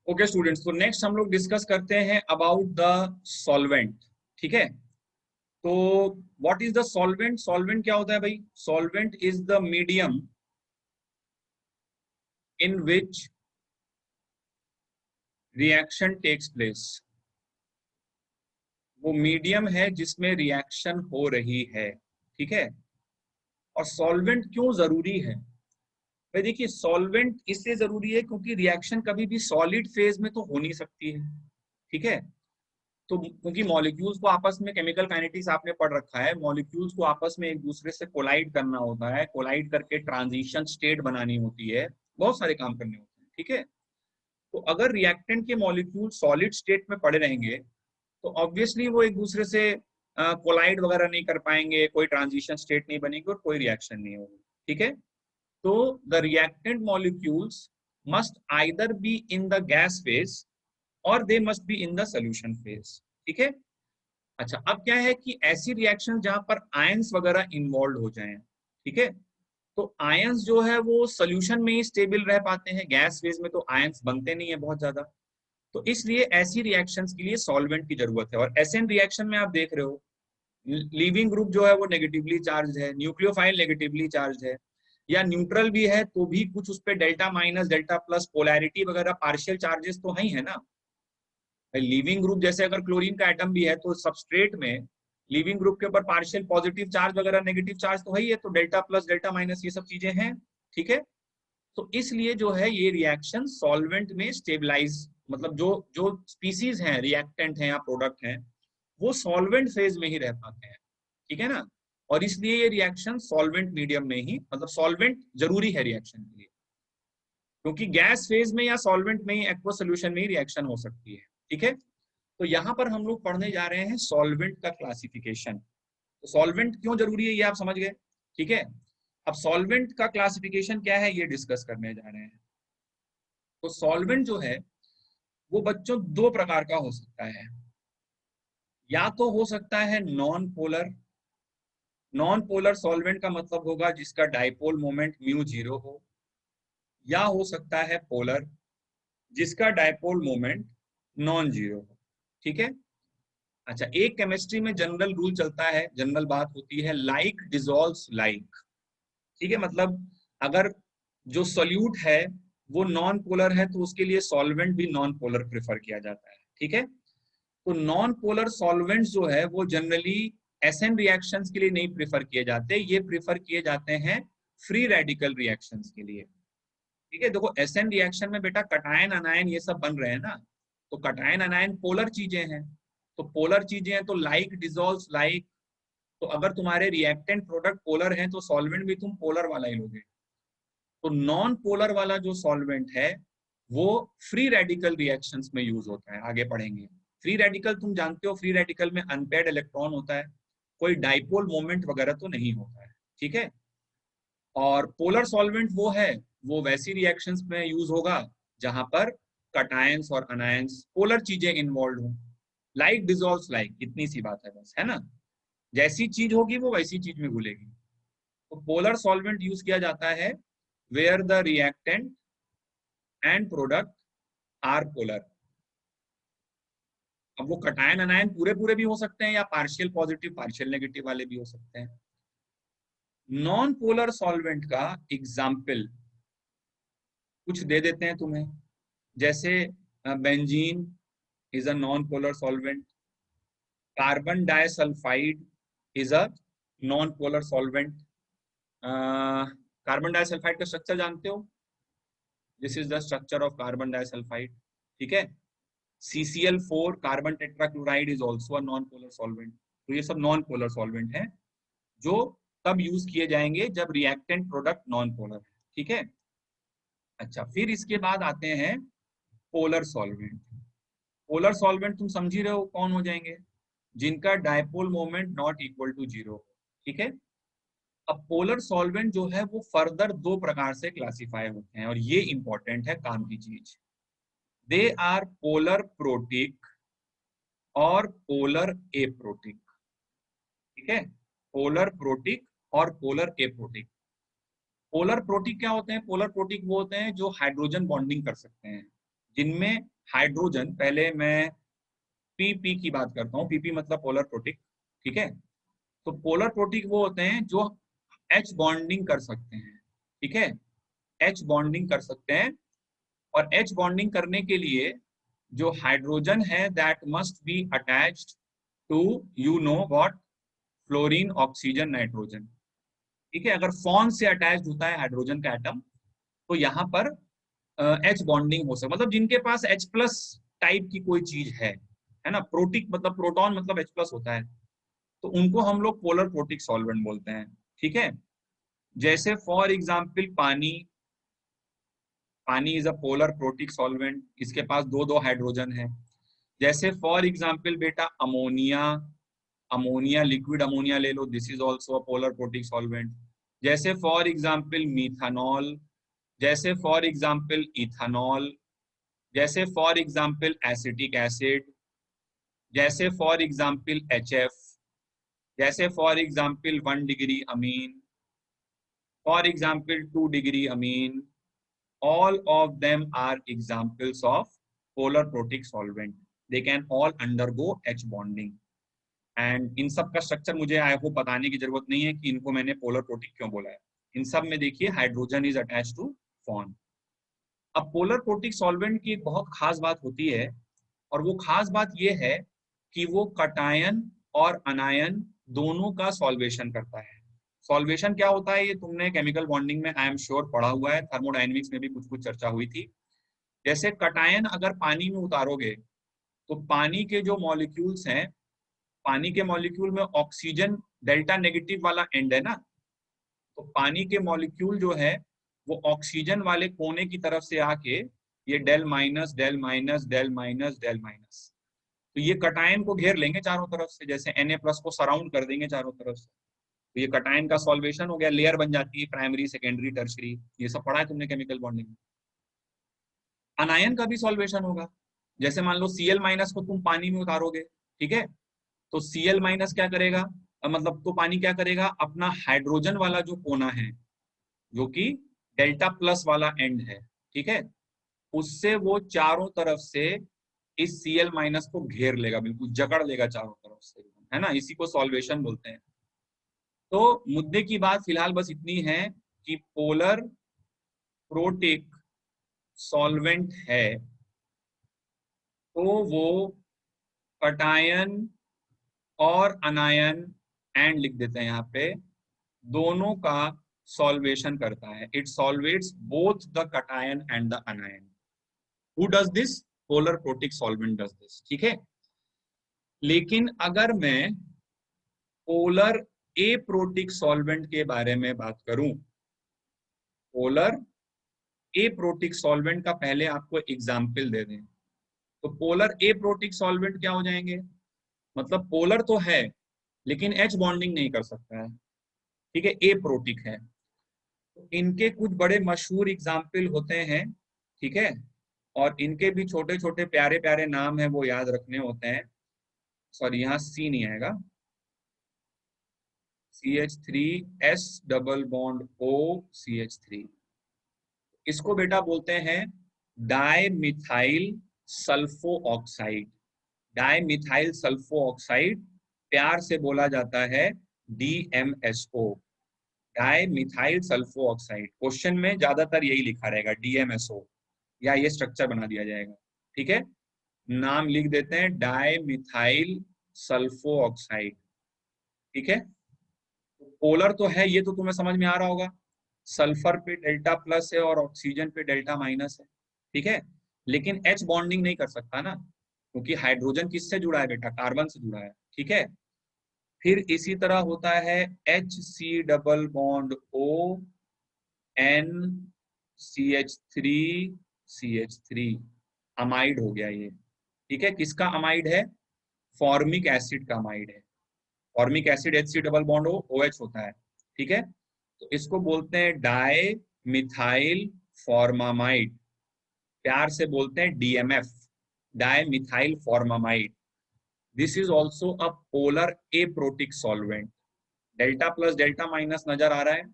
Okay students, तो next हम लोग डिस्कस करते हैं अबाउट द सॉल्वेंट। ठीक है, तो what is the solvent? Solvent क्या होता है भाई? Solvent is the medium in which reaction takes place. वो मीडियम है जिसमें रिएक्शन हो रही है। ठीक है, और सॉल्वेंट क्यों जरूरी है भाई? देखिए, सॉल्वेंट इसलिए जरूरी है क्योंकि रिएक्शन कभी भी सॉलिड फेज में तो हो नहीं सकती है। ठीक है, तो क्योंकि मॉलिक्यूल्स को आपस में, केमिकल काइनेटिक्स आपने पढ़ रखा है, मॉलिक्यूल्स को आपस में एक दूसरे से कोलाइड करना होता है, कोलाइड करके ट्रांजिशन स्टेट बनानी होती है, बहुत सारे काम करने होते हैं। ठीक है, तो अगर रिएक्टेंट के मॉलिक्यूल सॉलिड स्टेट में पड़े रहेंगे तो ऑब्वियसली वो एक दूसरे से कोलाइड वगैरह नहीं कर पाएंगे, कोई ट्रांजिशन स्टेट नहीं बनेगी और कोई रिएक्शन नहीं होगी। ठीक है, तो the reactant molecules must either be in the gas phase or they must be in the solution phase. ठीक है, अच्छा, अब क्या है कि ऐसी रिएक्शन जहां पर आयंस वगैरह इन्वॉल्व हो जाएं, ठीक है, तो आयंस जो है वो सोल्यूशन में ही स्टेबल रह पाते हैं, गैस फेज में तो आयंस बनते नहीं है बहुत ज्यादा। तो इसलिए ऐसी रिएक्शंस के लिए सॉल्वेंट की जरूरत है। और एसएन रिएक्शन में आप देख रहे हो, लीविंग ग्रुप जो है वो नेगेटिवली चार्ज है, न्यूक्लियोफाइल नेगेटिवली चार्ज है, या न्यूट्रल भी है तो भी कुछ उस पर delta minus delta plus polarity वगैरह पार्शियल चार्जेस तो है ना। लिविंग ग्रुप जैसे अगर क्लोरीन का एटम भी है तो सबस्ट्रेट में लिविंग ग्रुप के ऊपर पार्शियल पॉजिटिव चार्ज वगैरह नेगेटिव चार्ज तो है ही है, तो डेल्टा प्लस डेल्टा माइनस ये सब चीजें हैं। ठीक है, तो इसलिए जो है ये रिएक्शन सॉल्वेंट में स्टेबलाइज, मतलब जो जो स्पीसीज हैं, रिएक्टेंट हैं या प्रोडक्ट हैं, वो सॉल्वेंट फेज में ही रह पाते हैं। ठीक है ना, और इसलिए ये रिएक्शन सॉल्वेंट मीडियम में ही, मतलब सॉल्वेंट जरूरी है रिएक्शन के लिए, क्योंकि गैस फेज में या सॉल्वेंट में ही, एक्वा सोल्यूशन में ही रिएक्शन हो सकती है। ठीक है, तो यहाँ पर हम लोग पढ़ने जा रहे हैं सॉल्वेंट का क्लासिफिकेशन। तो सॉल्वेंट क्यों जरूरी है ये आप समझ गए। ठीक है, अब सॉल्वेंट का क्लासिफिकेशन क्या है ये डिस्कस करने जा रहे हैं। तो सॉल्वेंट जो है वो बच्चों दो प्रकार का हो सकता है। या तो हो सकता है non polar. Non polar solvent का मतलब होगा जिसका डाइपोल मोमेंट म्यू जीरो हो, या हो सकता है पोलर जिसका डाइपोल मोमेंट नॉन जीरो हो। ठीक है, अच्छा, एक केमिस्ट्री में जनरल रूल चलता है, जनरल बात होती है, लाइक डिजोल्व्स लाइक। ठीक है, मतलब अगर जो सोल्यूट है वो नॉन पोलर है तो उसके लिए सॉल्वेंट भी नॉन पोलर प्रेफर किया जाता है। ठीक है, तो नॉन पोलर सॉल्वेंट्स जो है वो जनरली एसएन रिएक्शंस के लिए नहीं प्रेफर किए जाते, ये प्रेफर किए जाते हैं फ्री रेडिकल रिएक्शंस के लिए। ठीक है, देखो एसएन रिएक्शन में बेटा कटायन अनायन ये सब बन रहे हैं ना, तो कटायन अनायन पोलर चीजें हैं, तो पोलर चीजें हैं तो लाइक डिजोल्व्स लाइक। तो अगर तुम्हारे रिएक्टेंट प्रोडक्ट पोलर हैं तो सॉल्वेंट भी तुम पोलर वाला ही लोगे। तो नॉन पोलर वाला जो सॉल्वेंट है वो फ्री रेडिकल रिएक्शंस में यूज होता है, आगे पढ़ेंगे। फ्री रेडिकल तुम जानते हो, फ्री रेडिकल में अनपेयर्ड इलेक्ट्रॉन होता है, कोई डाइपोल मोमेंट वगैरह तो नहीं होता है। ठीक है, और पोलर सॉल्वेंट वो है, वो वैसी रिएक्शंस में यूज होगा जहां पर कटायंस और अनायंस पोलर चीजें इन्वॉल्व हो। लाइक डिजोल्व्स लाइक, इतनी सी बात है बस, है ना। जैसी चीज होगी वो वैसी चीज में घुलेगी। तो पोलर सॉल्वेंट यूज किया जाता है where the reactant and product are polar. अब वो कटायन अनायन पूरे पूरे भी हो सकते हैं या पार्शियल पॉजिटिव पार्शियल नेगेटिव वाले भी हो सकते हैं। नॉन पोलर सॉल्वेंट का एग्जाम्पल कुछ दे देते हैं तुम्हें, जैसे benzene is a non polar solvent, carbon disulphide is a non polar solvent. Carbon disulphide का स्ट्रक्चर जानते हो? This is the structure of carbon disulphide. ठीक है, CCl4 carbon tetrachloride is also a non polar solvent. तो ये सब non polar solvent हैं जो तब यूज किए जाएंगे जब रिएक्टेंट प्रोडक्ट नॉन पोलर है। ठीक है, अच्छा, फिर इसके बाद आते हैं पोलर सॉल्वेंट। पोलर सॉल्वेंट तुम समझ ही रहे हो कौन हो जाएंगे, जिनका dipole moment not equal to zero. ठीक है, अब पोलर सॉल्वेंट जो है वो फर्दर दो प्रकार से क्लासिफाई होते हैं और ये इंपॉर्टेंट है काम की चीज। दे आर पोलर प्रोटिक और पोलर एप्रोटिक। ठीक है, पोलर प्रोटिक और पोलर एप्रोटिक। पोलर प्रोटिक क्या होते हैं? पोलर प्रोटिक वो होते हैं जो हाइड्रोजन बॉन्डिंग कर सकते हैं, जिनमें हाइड्रोजन, पहले मैं पीपी की बात करता हूँ, पीपी मतलब पोलर प्रोटिक, ठीक है। तो पोलर प्रोटिक वो होते हैं जो एच बॉन्डिंग कर सकते हैं, ठीक है, एच बॉन्डिंग कर सकते हैं। और एच बॉन्डिंग करने के लिए जो हाइड्रोजन है that must be attached to, you know what, fluorine oxygen nitrogen, ठीक है। अगर फॉन से अटैच्ड होता है हाइड्रोजन का एटम, तो यहाँ पर एच बॉन्डिंग हो सकता, मतलब जिनके पास H प्लस टाइप की कोई चीज है ना, प्रोटिक मतलब प्रोटॉन मतलब H प्लस होता है, तो उनको हम लोग पोलर प्रोटिक सॉल्वेंट बोलते हैं, ठीक है। जैसे for example pani, pani is a polar protic solvent, इसके पास दो दो हाइड्रोजन है। जैसे फॉर एग्जाम्पल बेटा अमोनिया, अमोनिया लिक्विड अमोनिया ले लो, this is also a polar protic solvent. जैसे फॉर एग्जाम्पल मीथानॉल, जैसे फॉर एग्जाम्पल इथानॉल, जैसे फॉर एग्जाम्पल एसिटिक एसिड, जैसे फॉर एग्जाम्पल HF, जैसे for example 1 degree amine, for example 2 degree amine, all of them are examples of polar protic solvent. They can all undergo H bonding. And इन सब का structure मुझे I hope बताने की जरूरत नहीं है कि इनको मैंने पोलर प्रोटिक क्यों बोला है। इन सब में देखिए hydrogen is attach to FON. अब पोलर प्रोटिक सॉल्वेंट की एक बहुत खास बात होती है, और वो खास बात ये है कि वो कटायन और अनायन दोनों का सॉल्वेशन करता है। सॉल्वेशन क्या होता है ये तुमने केमिकल बॉन्डिंग में आई एम श्योर पढ़ा हुआ है, थर्मोडायनेमिक्स में भी कुछ कुछ चर्चा हुई थी। जैसे कटायन अगर पानी में उतारोगे, तो पानी के जो मॉलिक्यूल्स हैं, पानी के मॉलिक्यूल में ऑक्सीजन डेल्टा नेगेटिव वाला एंड है ना, तो पानी के मॉलिक्यूल जो है वो ऑक्सीजन वाले कोने की तरफ से आके ये del minus del minus del minus del minus, तो ये कटायन को घेर लेंगे चारों तरफ से, जैसे Na प्लस को सराउंड कर देंगे चारों तरफ से। तो ये कटायन का सॉल्वेशन हो गया, लेयर बन जाती है प्राइमरी सेकेंडरी टर्शरी, ये सब पढ़ा है तुमने केमिकल बॉन्डिंग में। अनायन का भी सॉल्वेशन होगा, जैसे मान लो Cl माइनस को तुम पानी में उतारोगे, ठीक है, तो Cl माइनस क्या करेगा, मतलब तो पानी क्या करेगा, अपना हाइड्रोजन वाला जो कोना है जो कि डेल्टा प्लस वाला एंड है, ठीक है, उससे वो चारों तरफ से इस Cl माइनस को घेर लेगा, बिल्कुल जकड़ लेगा चारों तरफ से, है ना, इसी को सॉल्वेशन बोलते हैं। तो मुद्दे की बात फिलहाल बस इतनी है कि पोलर प्रोटिक सॉल्वेंट है तो वो कटायन और अनायन, एंड लिख देते हैं यहाँ पे, दोनों का सॉल्वेशन करता है। It solvates both the cation and the anion. Who does this, polar protic solvent does this, ठीक है। लेकिन अगर मैं पोलर ए प्रोटिक सॉल्वेंट के बारे में बात करूं, पोलर ए प्रोटिक सॉल्वेंट का पहले आपको एग्जाम्पल दे दें, तो पोलर ए प्रोटिक सॉल्वेंट क्या हो जाएंगे, मतलब पोलर तो है लेकिन एच बॉन्डिंग नहीं कर सकता है, ठीक है, ए प्रोटिक है। तो इनके कुछ बड़े मशहूर एग्जाम्पल होते हैं, ठीक है, और इनके भी छोटे छोटे प्यारे प्यारे नाम है, वो याद रखने होते हैं। सॉरी यहाँ सी नहीं आएगा, CH3 S double bond OCH3, इसको बेटा बोलते हैं di methyl sulpho oxide. Di methyl sulpho oxide प्यार से बोला जाता है DMSO, di methyl sulpho oxide. Question में ज्यादातर यही लिखा रहेगा DMSO, या ये स्ट्रक्चर बना दिया जाएगा, ठीक है, नाम लिख देते हैं डाई मिथाइल सल्फो ऑक्साइड, ठीक है। पोलर तो है, ये तो तुम्हें समझ में आ रहा होगा, सल्फर पे डेल्टा प्लस है और ऑक्सीजन पे डेल्टा माइनस है, ठीक है, लेकिन एच बॉन्डिंग नहीं कर सकता ना, क्योंकि हाइड्रोजन किससे जुड़ा है बेटा, कार्बन से जुड़ा है, ठीक है। फिर इसी तरह होता है HC double bond ONCH3CH3, amide हो गया ये, ठीक है, किसका अमाइड है, फॉर्मिक एसिड का अमाइड है। Formic acid HC double bond OH होता है, ठीक है, तो इसको बोलते हैं डाई मिथाइल फॉर्मामाइड, प्यार से बोलते हैं DMF, di methyl formamide. This is also a polar A protic solvent. Delta plus delta minus नजर आ रहा है,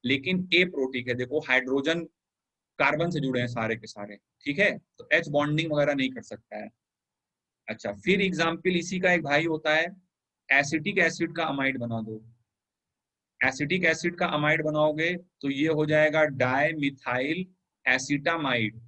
लेकिन ए प्रोटिक है, देखो हाइड्रोजन कार्बन से जुड़े हैं सारे के सारे, ठीक है, तो H बॉन्डिंग वगैरह नहीं कर सकता है। अच्छा, फिर एग्जाम्पल इसी का एक भाई होता है, एसिटिक एसिड का अमाइड बना दो। एसिटिक एसिड का अमाइड बनाओगे तो ये हो जाएगा di methyl acetamide.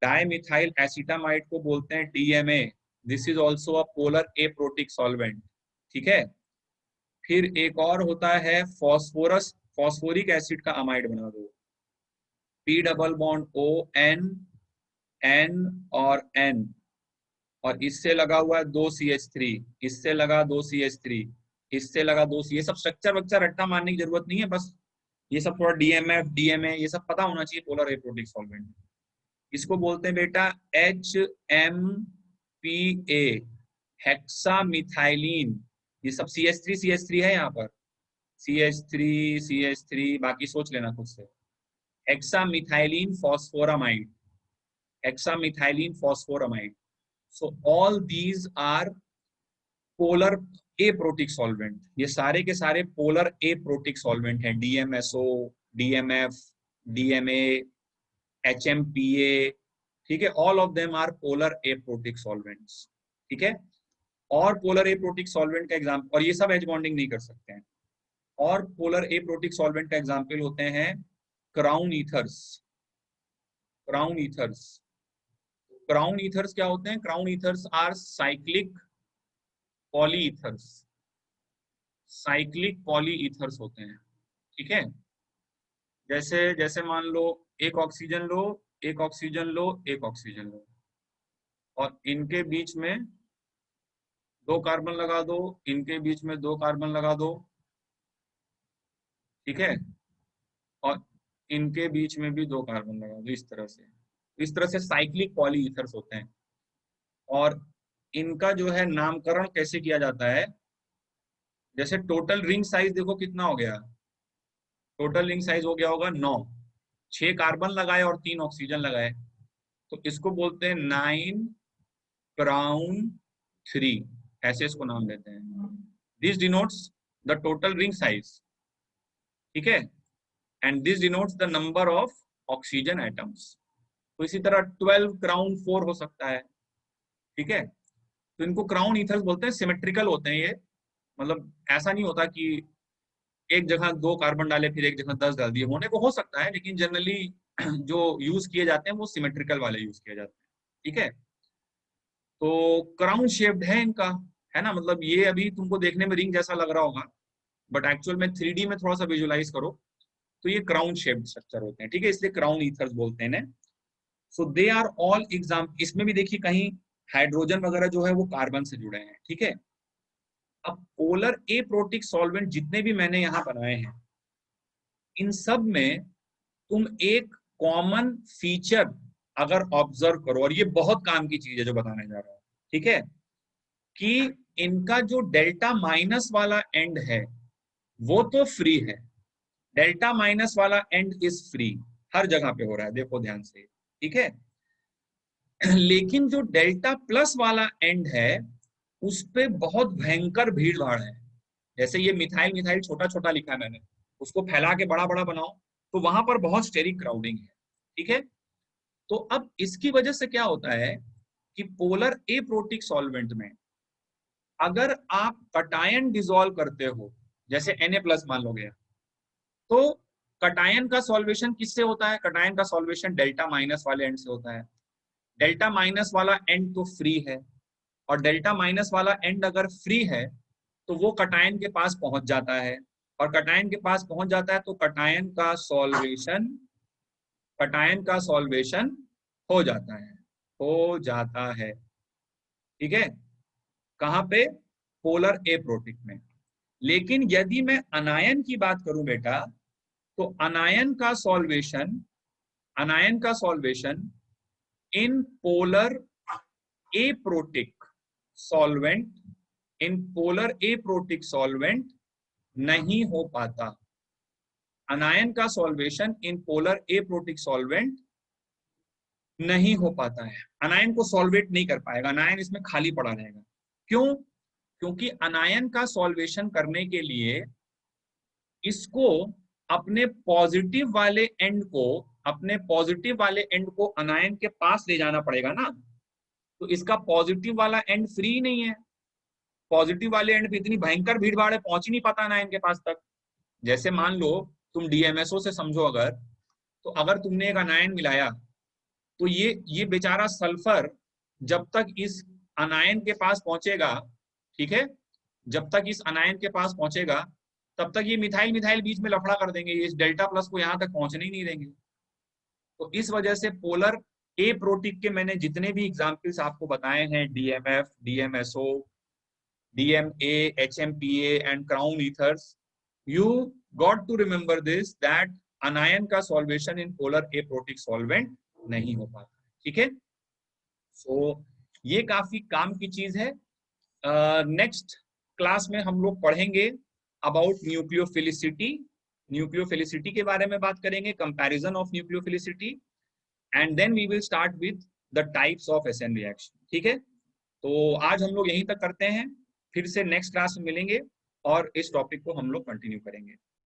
Di methyl acetamide को बोलते हैं DMA। This is also a polar aprotic solvent, ठीक है। फिर एक और होता है फॉस्फोरस, फॉस्फोरिक एसिड का अमाइड बना दो। P double bond O, N, N और N, और इससे लगा हुआ है 2 CH3, इससे लगा 2 CH3, इससे लगा 2 ये सब स्ट्रक्चर वक्चर रट्टा मारने की जरूरत नहीं है, बस ये सब थोड़ा DMF DMA ये सब पता होना चाहिए पोलर एप्रोटिक सॉल्वेंट। इसको बोलते हैं बेटा HMPA, हेक्सा मिथाइलिन। ये सब CH3 है यहाँ पर, CH3 बाकी सोच लेना खुद से। Hexa methylene phosphoramide, hexa methylene phosphoramide. So all these are polar aprotic solvent। ये सारे के सारे polar aprotic solvent हैं। DMSO, DMF, DMA, HMPA, ठीक है, all of them are polar aprotic solvents, ठीक है। और polar aprotic solvent का एग्जाम्पल, और ये सब H bonding नहीं कर सकते हैं। और polar aprotic solvent का एग्जाम्पल होते हैं crown ethers. Crown ethers, crown ethers क्या होते हैं? Crown ethers are cyclic polyethers, cyclic polyethers होते हैं, ठीक है। जैसे जैसे मान लो एक ऑक्सीजन लो, एक ऑक्सीजन लो, एक ऑक्सीजन लो, और इनके बीच में 2 कार्बन लगा दो, इनके बीच में 2 कार्बन लगा दो, ठीक है, और इनके बीच में भी 2 कार्बन लगा दो, इस तरह से साइक्लिक पॉलीईथर्स होते हैं। और इनका जो है नामकरण कैसे किया जाता है, जैसे टोटल रिंग साइज देखो कितना हो गया, टोटल रिंग साइज हो गया होगा 9, 6 कार्बन लगाए और 3 ऑक्सीजन लगाए, तो इसको बोलते हैं 9 क्राउन 3, ऐसे इसको नाम देते हैं। This denotes the total ring size, ठीक है, and this denotes the number of oxygen atoms. तो इसी तरह 12 क्राउन 4 हो सकता है, ठीक है। तो इनको क्राउन ईथर्स बोलते हैं, सिमेट्रिकल होते हैं ये, मतलब ऐसा नहीं होता कि एक जगह 2 कार्बन डाले फिर एक जगह 10 डाल दिए, होने को हो सकता है, लेकिन जनरली जो यूज किए जाते हैं वो सिमेट्रिकल वाले यूज किए जाते हैं, ठीक है। तो क्राउन शेप्ड है इनका, है ना, मतलब ये अभी तुमको देखने में रिंग जैसा लग रहा होगा, बट एक्चुअल में 3D में थोड़ा सा विजुअलाइज करो तो ये क्राउन शेप्ड स्ट्रक्चर होते हैं, ठीक है, इसलिए क्राउन ईथर्स बोलते हैं। सो दे आर ऑल एग्जाम, इसमें भी देखिए कहीं हाइड्रोजन वगैरह जो है वो कार्बन से जुड़े हैं, ठीक है। अब पोलर एप्रोटिक सॉल्वेंट जितने भी मैंने यहाँ बनाए हैं, इन सब में तुम एक कॉमन फीचर अगर ऑब्जर्व करो, और ये बहुत काम की चीज है जो बताने जा रहा हूं, ठीक है, कि इनका जो डेल्टा माइनस वाला एंड है वो तो फ्री है, डेल्टा माइनस वाला एंड इज फ्री, हर जगह पे हो रहा है, देखो ध्यान से, ठीक है। लेकिन जो डेल्टा प्लस वाला एंड है उस पे बहुत भयंकर भीड़ भाड़ है। जैसे ये मिथाइल मिथाइल छोटा छोटा लिखा है मैंने, उसको फैला के बड़ा बड़ा बनाओ तो वहां पर बहुत स्टेरिक क्राउडिंग है, ठीक है। तो अब इसकी वजह से क्या होता है कि पोलर एप्रोटिक सॉल्वेंट में अगर आप कटायन डिसॉल्व करते हो, जैसे Na+ मान लो गया, तो कटायन का सॉल्वेशन किससे होता है? कटायन का सॉल्वेशन डेल्टा माइनस वाले एंड से होता है। डेल्टा माइनस वाला एंड तो फ्री है, और डेल्टा माइनस वाला एंड अगर फ्री है तो वो कटायन के पास पहुंच जाता है, और कटायन के पास पहुंच जाता है तो कटायन का सॉल्वेशन हो जाता है, हो जाता है, ठीक है। कहां पे? पोलर एप्रोटिक में। लेकिन यदि मैं अनायन की बात करूं बेटा, तो अनायन का solvation in polar aprotic solvent नहीं हो पाता। अनायन का solvation in polar aprotic solvent नहीं हो पाता है, अनायन को सॉल्वेट नहीं कर पाएगा, अनायन इसमें खाली पड़ा रहेगा। क्यों? क्योंकि अनायन का सॉल्वेशन करने के लिए इसको अपने पॉजिटिव वाले एंड को अपने पॉजिटिव वाले एंड को अनायन के पास ले जाना पड़ेगा ना, तो इसका पॉजिटिव वाला एंड फ्री नहीं है। पॉजिटिव वाले एंड पे इतनी भयंकर भीड़ भाड़ है, पहुंच ही नहीं पाता अनायन के पास तक। जैसे मान लो तुम डीएमएसओ से समझो, अगर तो अगर तुमने एक अनायन मिलाया, तो ये बेचारा सल्फर जब तक इस अनायन के पास पहुंचेगा, ठीक है, जब तक इस अनायन के पास पहुंचेगा तब तक ये मिथाइल मिथाइल बीच में लफड़ा कर देंगे, ये इस डेल्टा प्लस को यहाँ तक पहुंचने ही नहीं देंगे। तो इस वजह से पोलर ए प्रोटिक के मैंने जितने भी एग्जाम्पल्स आपको बताए हैं, DMF, DMSO, DMA, HMPA and crown ethers, you got to remember this that anion का solvation in polar aprotic solvent नहीं हो पाता, ठीक है। सो ये काफी काम की चीज है। नेक्स्ट क्लास में हम लोग पढ़ेंगे अबाउट न्यूक्लियोफिलिसिटी। न्यूक्लियोफिलिसिटी के बारे में बात करेंगे, comparison of nucleophilicity, and then we will start with the types of SN reaction, ठीक है। तो आज हम लोग यहीं तक करते हैं, फिर से नेक्स्ट क्लास में मिलेंगे और इस टॉपिक को हम लोग कंटिन्यू करेंगे।